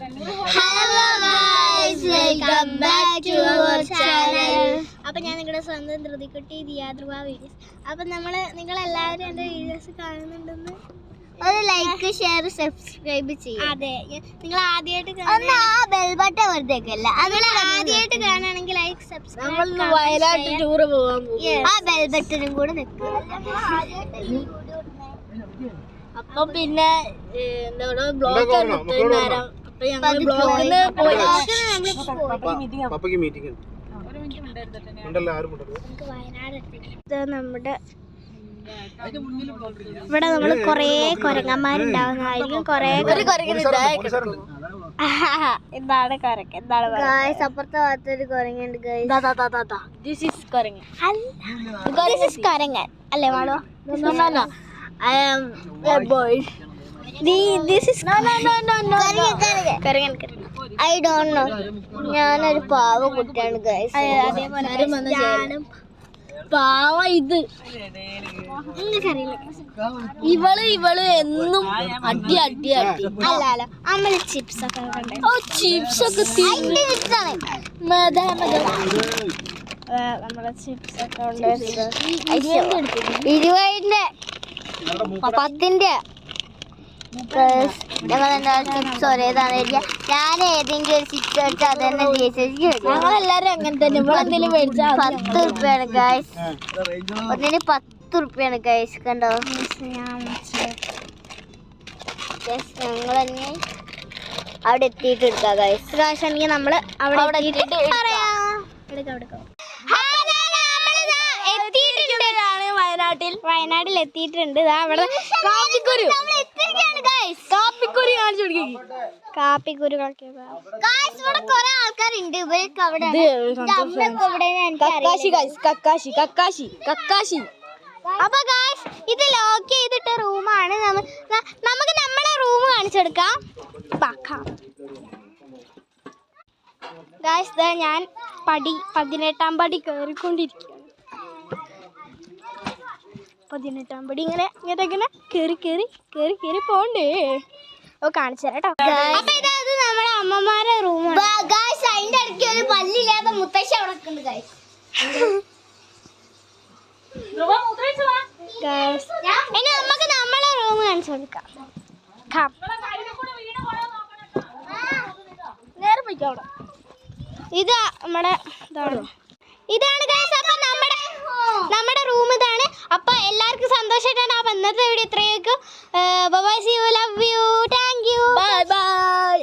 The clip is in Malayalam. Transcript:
Hello guys, welcome back to our channel. അപ്പോൾ ഞാൻ നിങ്ങളുടെ സ്വന്തം ധൃതിക്കുട്ടി ദിയാദ്രുവ വീഡിയോസ്. അപ്പോൾ നിങ്ങൾ എല്ലാവരും എൻ്റെ വീഡിയോസ് കാണുന്നുണ്ടെന്ന് ഒരു ലൈക്ക് ഷെയർ സബ്സ്ക്രൈബ് ചെയ്യുക. അതെ, നിങ്ങൾ ആദ്യമായിട്ട് ബെൽ ബട്ടൺ വെറുതെക്കല്ല, നിങ്ങൾ ആദ്യമായിട്ട് കാണുകയാണെങ്കിൽ ലൈക്ക് സബ്സ്ക്രൈബ്. നമ്മൾ വയനാട് ടൂർ പോകാൻ പോകും, ആ ബെൽ ബട്ടണും കൂടെ നിൽക്കുക. അപ്പം പിന്നെ എന്താ ബ്ലോഗ് നേരം നമ്മുടെ ഇവിടെ നമ്മള് കൊറേ കൊരങ്ങന്മാരുണ്ടാവുന്നതായിരിക്കും. എന്താണ് കൊരങ്ങ? എന്താണ് അപ്പുറത്തെ ഭാഗത്തൊരു കൊരങ്ങുണ്ട്. കൊരങ്ങൻ അല്ലേ മാളോ? I am a boy. This is no. Karangan. I don't know. ഞാനൊരു പാവ കുട്ടിയാണ് ഗൈസ്. അതേപോലെ പാവ ഇത് ഇവള് എന്നും അടി അല്ല അമ്മ ചിപ്സ് ഒക്കെ ചിപ്സ് ഒക്കെ നമ്മളെ ചിപ്സ് ഒക്കെ ഉണ്ട്. 20-ന്റെ 10-ന്റെ ഞങ്ങളെന്താ ചിപ്സ് ഒരേതാണ്. ഞാൻ ഏതെങ്കിലും ഒരു ചിപ്സ് മേടിച്ചാൽ അത് തന്നെ ഞങ്ങളെല്ലാരും അങ്ങനെ തന്നെ. 10 റുപ്യാണ് ഗൈസ്, ഒന്നിന് 10 റുപ്യാണ് ഗൈസ്. കണ്ടോ ഞങ്ങൾ തന്നെ അവിടെ എത്തിയിട്ട് എടുക്കാം ഗൈസ്. പ്രാവശ്യമാണെങ്കിൽ നമ്മള് അവിടെ വയനാട്ടിൽ എത്തിയിട്ടുണ്ട്. കാപ്പിക്കുരു ഇവിടെ കുറെ ആൾക്കാരുണ്ട്. ഇവർക്ക് അവിടെ അപ്പൊ ഗായ്സ് ഇത് ലോക്ക് ചെയ്തിട്ട റൂമാണ്. നമുക്ക് നമ്മളെ റൂം കാണിച്ചെടുക്കാം. ഗായ്സ് ഞാൻ 18ാം പടി കയറിക്കൊണ്ടിരിക്കുകയാണ്. 18ാം പടി ഇങ്ങനെ കേറി പോണ്ടേ. കാണിച്ചു തരാം കേട്ടോ. അപ്പൊ ഇതായത് നമ്മുടെ അമ്മമാരെ റൂമാണ്. അതിന്റെ ഇടയ്ക്ക് ഒരു പല്ലില്ലാത്ത മുത്തശ്ശി അവിടെ ഉണ്ട് ഗൈസ്. ഇനി നമുക്ക് നമ്മളെ റൂം കാണിച്ചു കൊടുക്കാം. നേരെ പോയിക്കോ അവിടെ. ഇത് നമ്മുടെ ഇതാണ് ഗൈസ്. അപ്പൊ നമ്മുടെ റൂം ഇതാണ്. അപ്പൊ എല്ലാവർക്കും സന്തോഷമായിട്ടാണ്. അപ്പൊ ഇന്നത്തെ വീഡിയോ ഇത്രയൊക്കെ. Bye bye, see you, love you, thank you, bye by.